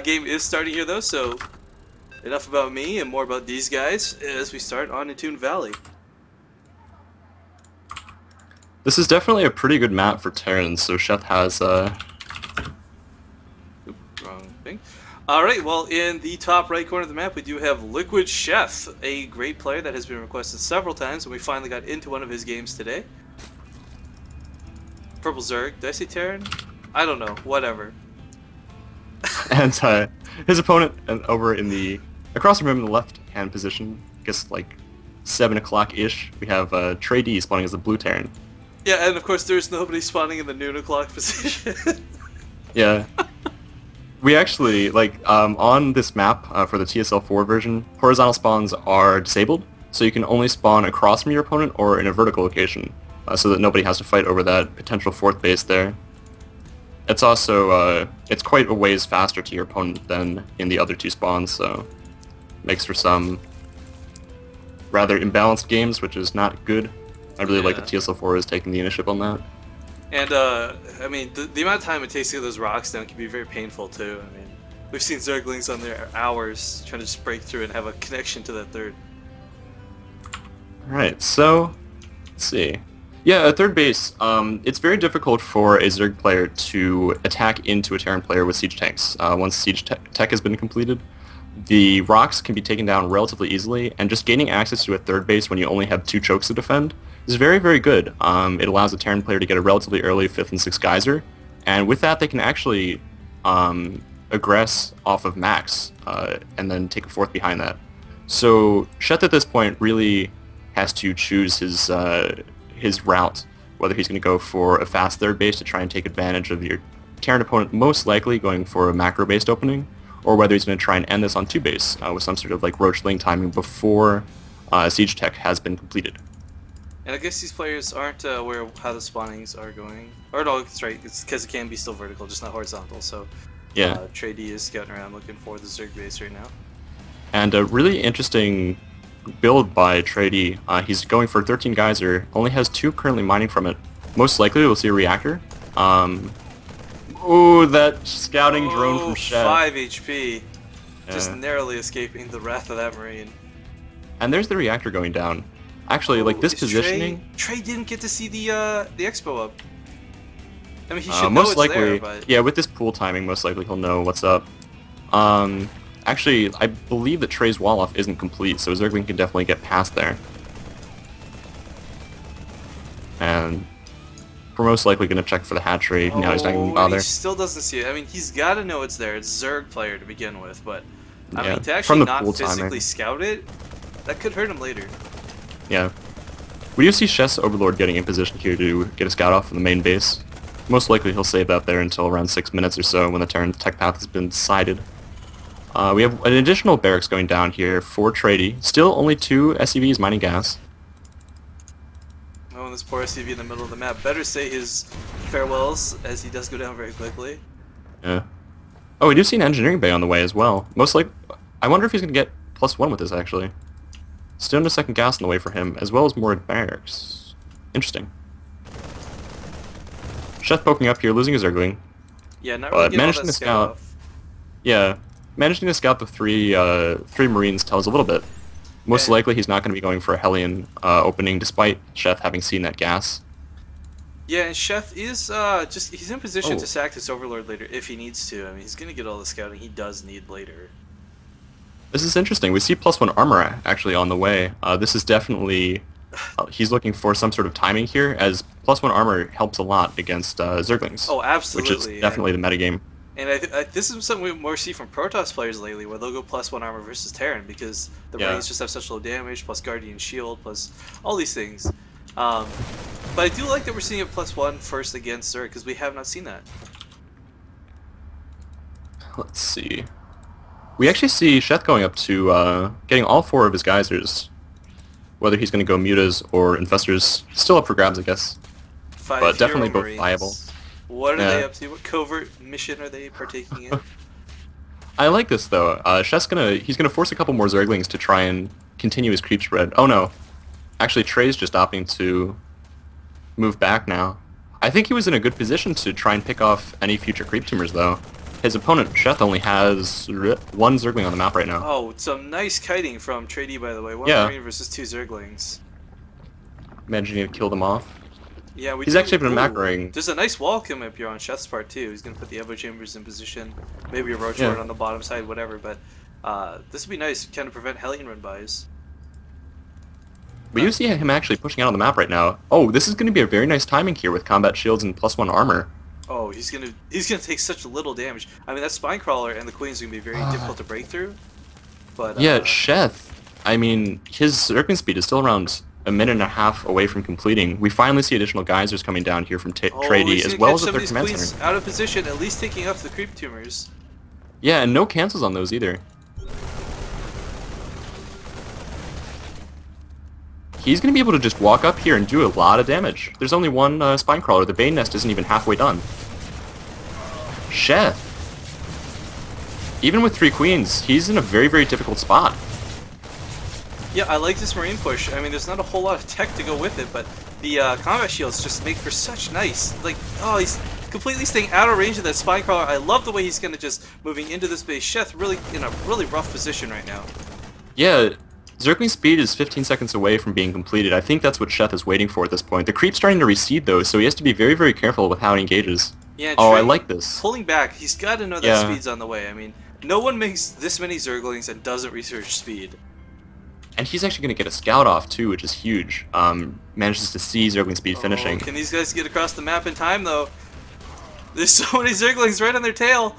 Game is starting here though, so enough about me and more about these guys as we start on Intune Valley. This is definitely a pretty good map for Terran, so Sheth has Wrong thing. Alright, well, in the top right corner of the map, we do have LiquidSheth, a great player that has been requested several times, and we finally got into one of his games today. Purple Zerg. Did I say Terran? I don't know. Whatever. and his opponent over in the across from him in the left-hand position, I guess like 7 o'clock-ish, we have TrayD spawning as the blue Terran. Yeah, and of course there's nobody spawning in the noon o'clock position. Yeah. We actually, like, on this map, for the TSL 4 version, horizontal spawns are disabled, so you can only spawn across from your opponent or in a vertical location, so that nobody has to fight over that potential 4th base there. It's also, it's quite a ways faster to your opponent than in the other 2 spawns, so makes for some rather imbalanced games, which is not good. I really like that TSL 4 is taking the initiative on that. And, I mean, the amount of time it takes to get those rocks down can be very painful, too. I mean, we've seen Zerglings on there hours trying to just break through and have a connection to that third. Alright, so, let's see. Yeah, at third base, it's very difficult for a Zerg player to attack into a Terran player with siege tanks. Once siege tech has been completed, the rocks can be taken down relatively easily, and just gaining access to a third base when you only have 2 chokes to defend is very, very good. It allows a Terran player to get a relatively early 5th and 6th geyser, and with that they can actually aggress off of max, and then take a 4th behind that. So Sheth at this point really has to choose his route, whether he's going to go for a fast third base to try and take advantage of your Terran opponent, most likely going for a macro-based opening, or whether he's going to try and end this on 2 base with some sort of like roach link timing before siege tech has been completed. And I guess these players aren't aware of how the spawnings are going. Or no, it's right, it's because it can be still vertical, just not horizontal. So yeah, TrayD is scouting around looking for the Zerg base right now. And a really interesting build by TrayD. He's going for 13 geyser, only has 2 currently mining from it. Most likely we'll see a reactor. Ooh, that scouting drone from Sheth. 5 HP. Just narrowly escaping the wrath of that Marine. And there's the reactor going down. Actually, like this positioning... Trey didn't get to see the expo up. I mean, he should know most it's likely, there, but... Yeah, with this pool timing, most likely he'll know what's up. Actually, I believe that Trey's wall-off isn't complete, so Zergling can definitely get past there. And we're most likely going to check for the hatchery. Now he's not going to bother. He still doesn't see it. I mean, he's got to know it's there. It's Zerg player to begin with, but I yeah, mean, to actually not pool physically timing. scout it, that could hurt him later. Yeah. We do see Sheth's Overlord getting in position here to get a scout off from the main base. Most likely he'll save that there until around 6 minutes or so when the Terran tech path has been decided. We have an additional barracks going down here for TrayD. Still only 2 SCVs mining gas. Oh, and this poor SCV in the middle of the map. Better say his farewells, as he does go down very quickly. Yeah. Oh, we do see an engineering bay on the way as well. Most like, I wonder if he's going to get +1 with this, actually. Still in a second gas on the way for him, as well as more barracks. Interesting. Sheth poking up here, losing his Zergling. Yeah, not but really managing to scout. Yeah, managing to scout the 3 Marines tells a little bit. Most likely he's not going to be going for a Hellion opening, despite Sheth having seen that gas. Yeah, and Sheth is he's in position to sack this Overlord later if he needs to. I mean, he's going to get all the scouting he does need later. This is interesting. We see +1 armor actually on the way. This is definitely... he's looking for some sort of timing here, as +1 armor helps a lot against Zerglings. Oh, absolutely. Which is definitely the metagame. And this is something we more see from Protoss players lately, where they'll go +1 armor versus Terran, because the Marines just have such low damage, plus Guardian Shield, plus all these things. But I do like that we're seeing a +1 first against Zerg, because we have not seen that. Let's see. We actually see Sheth going up to getting all 4 of his geysers. Whether he's going to go mutas or infestors, still up for grabs, I guess. But definitely both viable. What are they up to? What covert mission are they partaking in? I like this though. Sheth's he's gonna force a couple more Zerglings to try and continue his creep spread. Oh no, actually Trey's just opting to move back now. I think he was in a good position to try and pick off any future creep tumors though. His opponent, Sheth, only has one Zergling on the map right now. Oh, some nice kiting from TrayD, by the way. One Marine versus 2 Zerglings. Managing to kill them off. Yeah, He's actually been macroing. There's a nice wall coming up here on Sheth's part, too. He's going to put the Evo Chambers in position. Maybe a Roach Ward on the bottom side, whatever. But this would be nice to kind of prevent Hellion run bys. We do see him actually pushing out on the map right now. Oh, this is going to be a very nice timing here with combat shields and +1 armor. Oh, he's gonna take such little damage. I mean, that Spine Crawler and the Queen's gonna be very difficult to break through. But yeah, Sheth, I mean, his Zergling speed is still around a minute and a half away from completing. We finally see additional geysers coming down here from TrayD, as well as the third command center. Out of position, at least taking off the creep tumors. Yeah, and no cancels on those either. He's going to be able to just walk up here and do a lot of damage. There's only one Spine Crawler. The Bane Nest isn't even halfway done. Sheth. Even with 3 Queens, he's in a very, very difficult spot. Yeah, I like this Marine push. I mean, there's not a whole lot of tech to go with it, but the combat shields just make for such nice... Like, oh, he's completely staying out of range of that Spine Crawler. I love the way he's going to just moving into this base. Sheth really in a really rough position right now. Yeah. Zergling speed is 15 seconds away from being completed. I think that's what Sheth is waiting for at this point. The creep's starting to recede though, so he has to be very, very careful with how he engages. Yeah, I like this. Pulling back, he's got to know that speed's on the way. I mean, no one makes this many Zerglings and doesn't research speed. And he's actually going to get a scout off too, which is huge. Manages to see Zergling speed finishing. Can these guys get across the map in time though? There's so many Zerglings right on their tail.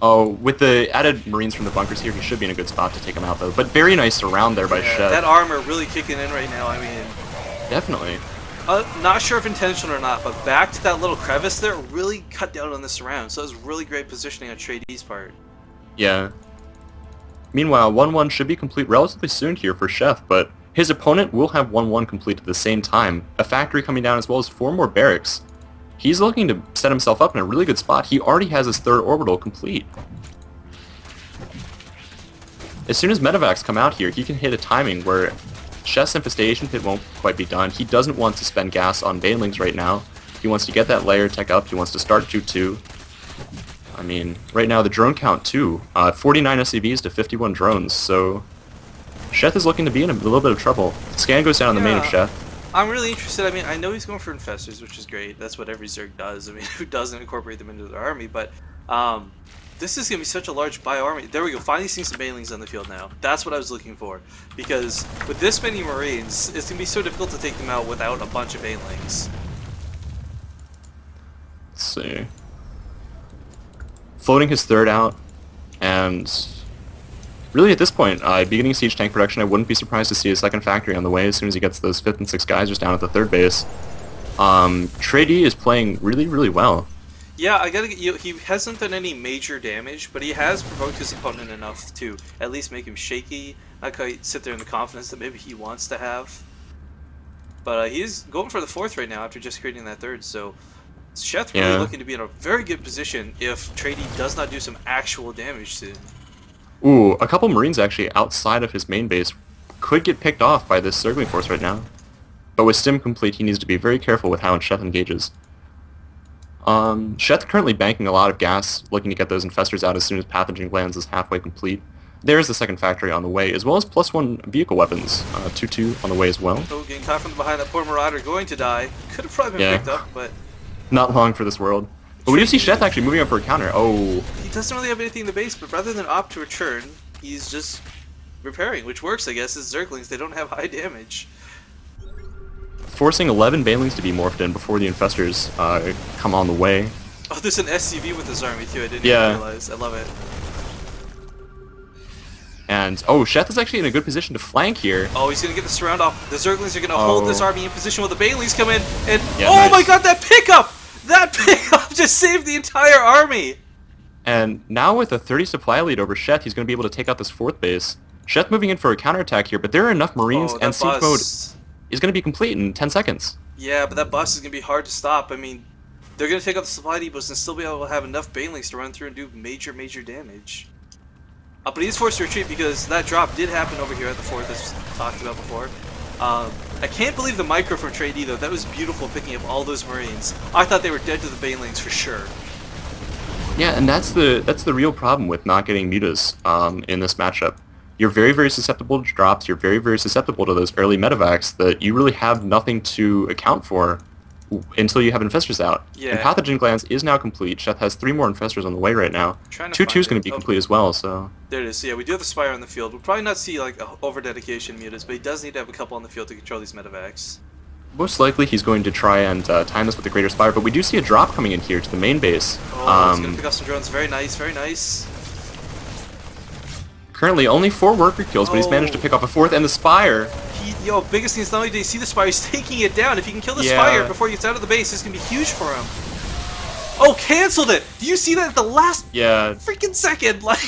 Oh, with the added Marines from the bunkers here, he should be in a good spot to take him out, though. But very nice around there by Sheth. That armor really kicking in right now, I mean... Definitely. Not sure if intentional or not, but back to that little crevice there, really cut down on the surround. So it was really great positioning on TrayD's part. Yeah. Meanwhile, 1-1 should be complete relatively soon here for Sheth, but his opponent will have 1-1 complete at the same time. A factory coming down as well as 4 more barracks. He's looking to set himself up in a really good spot. He already has his 3rd orbital complete. As soon as Medivacs come out here, he can hit a timing where Sheth's Infestation Pit won't quite be done. He doesn't want to spend gas on Banelings right now. He wants to get that layer tech up. He wants to start Ju-2. I mean, right now the drone count too. 49 SCVs to 51 drones, so Sheth is looking to be in a little bit of trouble. Scan goes down on the main of Sheth. I'm really interested. I mean, I know he's going for infestors, which is great. That's what every Zerg does. I mean, who doesn't incorporate them into their army? But this is going to be such a large army. There we go. Finally seeing some Banelings on the field now. That's what I was looking for. Because with this many Marines, it's going to be so difficult to take them out without a bunch of Banelings. Let's see. Floating his 3rd out, and... Really, at this point, beginning siege tank production, I wouldn't be surprised to see a 2nd factory on the way as soon as he gets those 5th and 6th geysers down at the 3rd base. TrayD is playing really, really well. Yeah, I gotta get you. He hasn't done any major damage, but he has provoked his opponent enough to at least make him shaky, not quite sit there in the confidence that maybe he wants to have. But he is going for the 4th right now after just creating that 3rd, so Sheth really looking to be in a very good position if TrayD does not do some actual damage soon. Ooh, a couple Marines actually outside of his main base could get picked off by this Zergling force right now. But with Stim complete, he needs to be very careful with how Sheth engages. Sheth currently banking a lot of gas, looking to get those infestors out as soon as Pathogen Glands is halfway complete. There's the 2nd factory on the way, as well as +1 vehicle weapons. 2-2 on the way as well. Oh, getting caught from behind, that poor Marauder going to die. Could have probably been picked up, but... Not long for this world. But we do see Sheth actually moving up for a counter. Oh. He doesn't really have anything in the base, but rather than opt to return, he's just repairing, which works, I guess, as Zerglings. They don't have high damage. Forcing 11 Banelings to be morphed in before the infestors come on the way. Oh, there's an SCV with his army, too. I didn't even realize. I love it. And, oh, Sheth is actually in a good position to flank here. Oh, he's going to get the surround off. The Zerglings are going to hold this army in position while the Banelings come in. And, my god, that pickup! That pickup just saved the entire army! And now with a 30 supply lead over Sheth, he's going to be able to take out this 4th base. Sheth moving in for a counterattack here, but there are enough Marines, and siege mode is going to be complete in 10 seconds. Yeah, but that bus is going to be hard to stop. I mean, they're going to take out the supply depots and still be able to have enough Banelings to run through and do major, major damage. But he's forced to retreat because that drop did happen over here at the 4th, as talked about before. I can't believe the micro from TrayD though. That was beautiful, picking up all those Marines. I thought they were dead to the Banelings for sure. Yeah, and that's the real problem with not getting mutas in this matchup. You're very, very susceptible to drops. You're very, very susceptible to those early medevacs that you really have nothing to account for until you have infestors out. Yeah. And Pathogen Glands is now complete. Sheth has 3 more infestors on the way right now. 2-2 is going to be complete as well, so... There it is. So yeah, we do have the Spire on the field. We'll probably not see like over-dedication mutas, but he does need to have a couple on the field to control these medevacs. Most likely he's going to try and time this with the Greater Spire, but we do see a drop coming in here to the main base. Oh, he's going to pick up some drones. Very nice, very nice. Currently only 4 worker kills, but he's managed to pick off a 4th and the Spire. Biggest thing is not only did he see the Spire, he's taking it down. If he can kill the Spire before he gets out of the base, it's going to be huge for him. Oh, canceled it! Do you see that at the last freaking second? Like,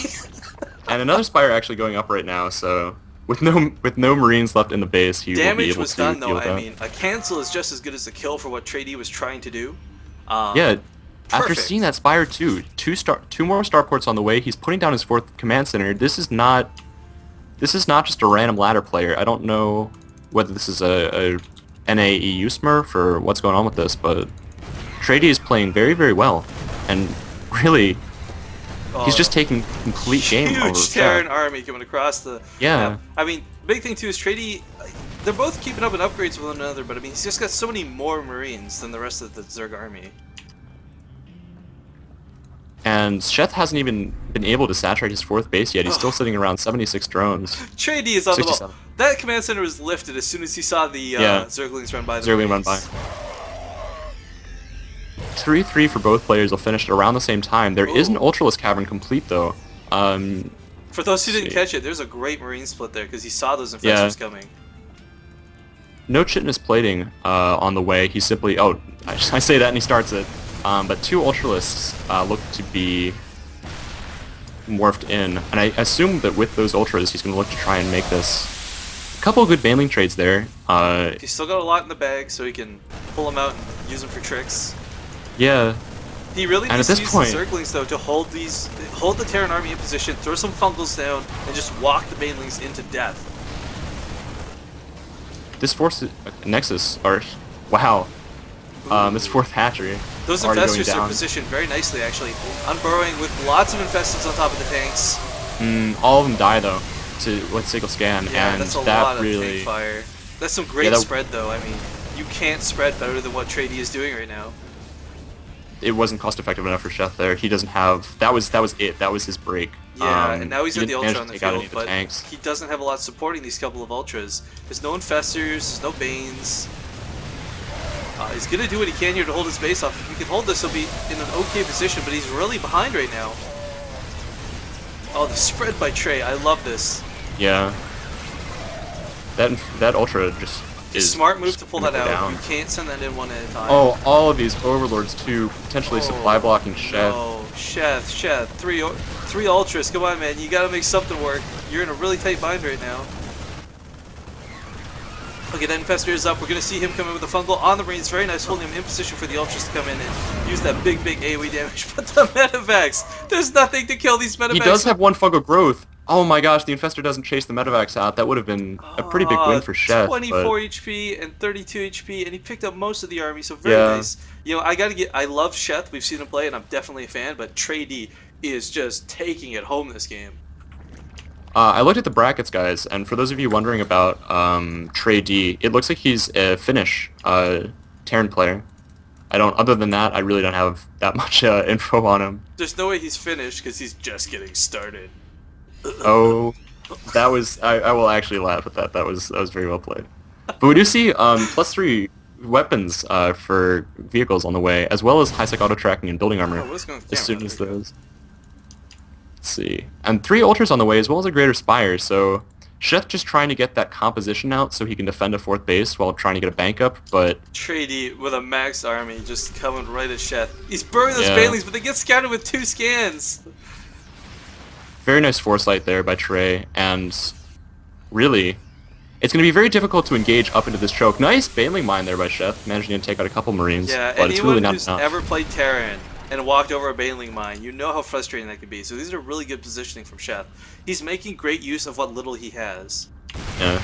and another Spire actually going up right now, so... With no Marines left in the base, he will be able to damage was done, though. I mean, a cancel is just as good as a kill for what TrayD was trying to do. Yeah, after seeing that Spire too, 2 more starports on the way, he's putting down his 4th command center. This is not just a random ladder player. I don't know whether this is a NAEU smurf or what's going on with this, but TrayD is playing very, very well, and really... He's just taking complete game over. Huge Terran army coming across the map. I mean, big thing too is TrayD, they're both keeping up in upgrades with one another, but I mean, he's just got so many more Marines than the rest of the Zerg army. And Sheth hasn't even been able to saturate his 4th base yet. He's still sitting around 76 drones. TrayD is on the ball. That command center was lifted as soon as he saw the Zerglings run by. 3-3 for both players will finish at around the same time. There is an Ultralisk Cavern complete, though. For those who didn't catch it, there's a great Marine split there, because he saw those infestors coming. No Chitinous Plating on the way. He simply... Oh, I say that and he starts it. But 2 Ultralisks look to be morphed in. And I assume that with those Ultras, he's going to look to try and make this... A couple of good Baneling trades there. He's still got a lot in the bag, so he can pull them out and use them for tricks. Yeah. He really needs to use the Zerglings, though, to hold the Terran army in position, throw some fungals down, and just walk the Banelings into death. This force Nexus, or wow, this 4th hatchery. Those infestors are positioned very nicely, actually. Unburrowing with lots of infestors on top of the tanks. All of them die though with single scan, and that's a that lot really. Of tank fire. That's some great spread, though. I mean, you can't spread better than what TrayD is doing right now. It wasn't cost effective enough for Sheth there. He doesn't have that was it. That was his break. Yeah, and now he's got the Ultra on the field, but tanks. He doesn't have a lot supporting these couple of Ultras. There's no Infestors, there's no Banes. He's gonna do what he can here to hold his base off. If he can hold this, he'll be in an okay position, but he's really behind right now. Oh, the spread by Tray, I love this. Yeah. That Ultra just is smart move to pull that out. You can't send that in one at a time. Oh, all of these Overlords too, potentially supply blocking Sheth. Oh, Sheth, three Ultras. Come on, man, you gotta make something work. You're in a really tight bind right now. Okay, that Infestor is up. We're gonna see him come in with a fungal on the Marines. Very nice, holding him in position for the Ultras to come in and use that big AoE damage. But the Medivacs, there's nothing to kill these Medivacs. He does have 1 fungal growth. Oh my gosh, the Infestor doesn't chase the Medivacs out. That would have been a pretty big win for Sheth. 24 HP and 32 HP, and he picked up most of the army, so very nice. You know, I love Sheth. We've seen him play, and I'm definitely a fan, but TrayD is just taking it home this game. I looked at the brackets, guys, and for those of you wondering about TrayD, it looks like he's a Finnish Terran player. Other than that, I really don't have that much info on him. There's no way he's Finnish, because he's just getting started. Oh, that was... I will actually laugh at that. That was very well played. But we do see +3 weapons for vehicles on the way, as well as high-sec auto-tracking and building armor as soon as those. Let's see. And 3 Ultras on the way, as well as a Greater Spire, so... Sheth just trying to get that composition out so he can defend a 4th base while trying to get a bank up, but... TrayD with a max army just coming right at Sheth. He's burning those Banelings, but they get scattered with 2 scans! Very nice foresight there by Tray, and really, it's going to be very difficult to engage up into this choke. Nice Baneling mine there by Sheth, managing to take out a couple Marines, but it's really not enough. Anyone who's ever played Terran and walked over a Baneling mine, you know how frustrating that can be. So these are really good positioning from Sheth. He's making great use of what little he has. Yeah.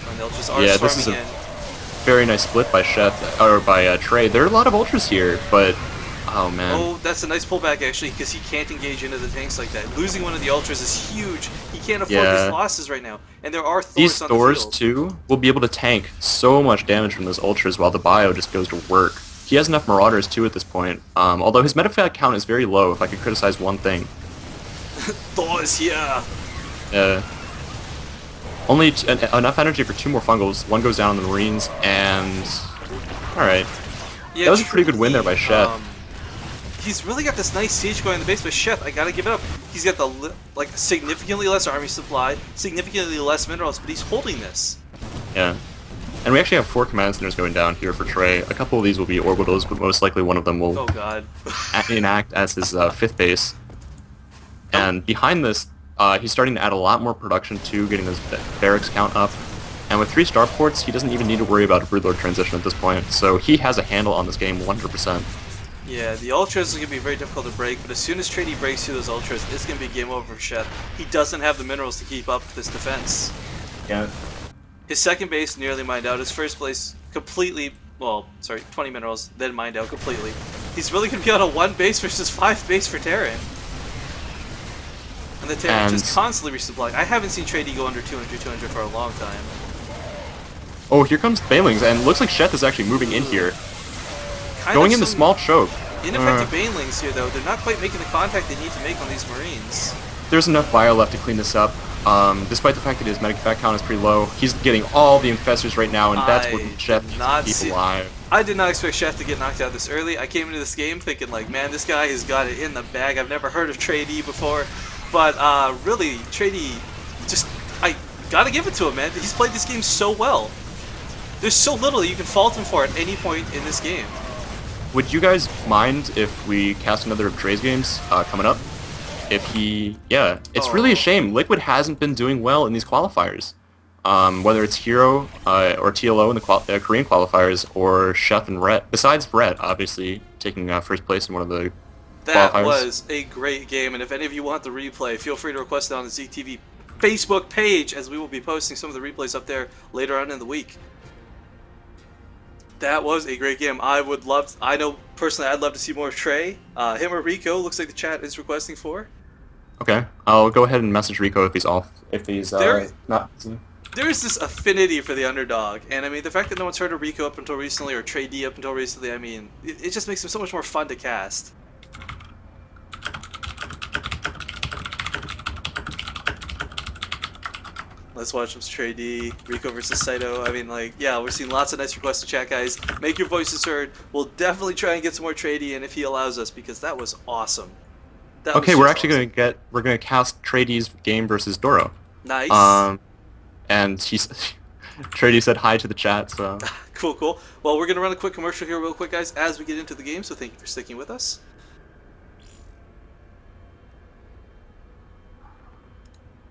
And they'll just this is a very nice split by Sheth, or by Tray. There are a lot of Ultras here, but Oh, man. Oh, that's a nice pullback, actually, because he can't engage into the tanks like that. Losing one of the ultras is huge. He can't afford these losses right now. And there are These Thors on the Thors, field. too, will be able to tank so much damage from those ultras while the bio just goes to work. He has enough Marauders, too, at this point. Although his medevac count is very low, if I could criticize one thing. Thors here! Only enough energy for 2 more fungals. One goes down on the Marines, and... Alright. Yeah, that was a pretty good win there by Sheth. He's really got this nice siege going in the base, but Sheth, I gotta give it up. He's got the significantly less army supply, significantly less minerals, but he's holding this. Yeah. And we actually have 4 command centers going down here for Tray. A couple of these will be orbitals, but most likely one of them will enact as his 5th base. And behind this, he's starting to add a lot more production too, getting his barracks count up. And with 3 starports, he doesn't even need to worry about a Broodlord transition at this point, so he has a handle on this game 100%. Yeah, the Ultras are going to be very difficult to break, but as soon as TrayD breaks through those Ultras, it's going to be game over for Sheth. He doesn't have the minerals to keep up this defense. Yeah. His second base nearly mined out. His first place completely, 20 minerals, then mined out completely. He's really going to be on a 1 base versus 5 base for Terran. And the Terran just constantly resupplying. I haven't seen TrayD go under 200 for a long time. Oh, here comes Banelings, and looks like Sheth is actually moving in here. Going into small choke. Ineffective Banelings here, though. They're not quite making the contact they need to make on these Marines. There's enough bio left to clean this up. Despite the fact that his medevac count is pretty low, he's getting all the infestors right now, and that's what Sheth needs to keep alive. I did not expect Sheth to get knocked out this early. I came into this game thinking, like, man, this guy has got it in the bag. I've never heard of TrayD before. But, really, TrayD, I gotta give it to him, man. He's played this game so well. There's so little you can fault him for at any point in this game. Would you guys mind if we cast another of Trey's games coming up? If he... Yeah, it's really a shame. Liquid hasn't been doing well in these qualifiers. Whether it's Hero or TLO in the Korean qualifiers, or Sheth and Rhett. Besides Rhett, obviously, taking first place in one of the That qualifiers. Was a great game, and if any of you want the replay, feel free to request it on the ZTV Facebook page, as we will be posting some of the replays up there later on in the week. That was a great game. I know personally I'd love to see more of Tray. Him or Rico, looks like the chat is requesting for. Okay, I'll go ahead and message Rico if he's off. If he's not. There is this affinity for the underdog, and I mean the fact that no one's heard of Rico up until recently, or TrayD up until recently, I mean it just makes him so much more fun to cast. Let's watch some TrayD, Rico versus Saito. I mean, like, yeah, we're seeing lots of nice requests to chat, guys. Make your voices heard. We'll definitely try and get some more TrayD in if he allows us, because that was awesome. Okay, we're actually gonna cast TrayD's game versus Doro. Nice. And TrayD said hi to the chat, so. Cool. Well, we're gonna run a quick commercial here real quick, guys, as we get into the game, so thank you for sticking with us.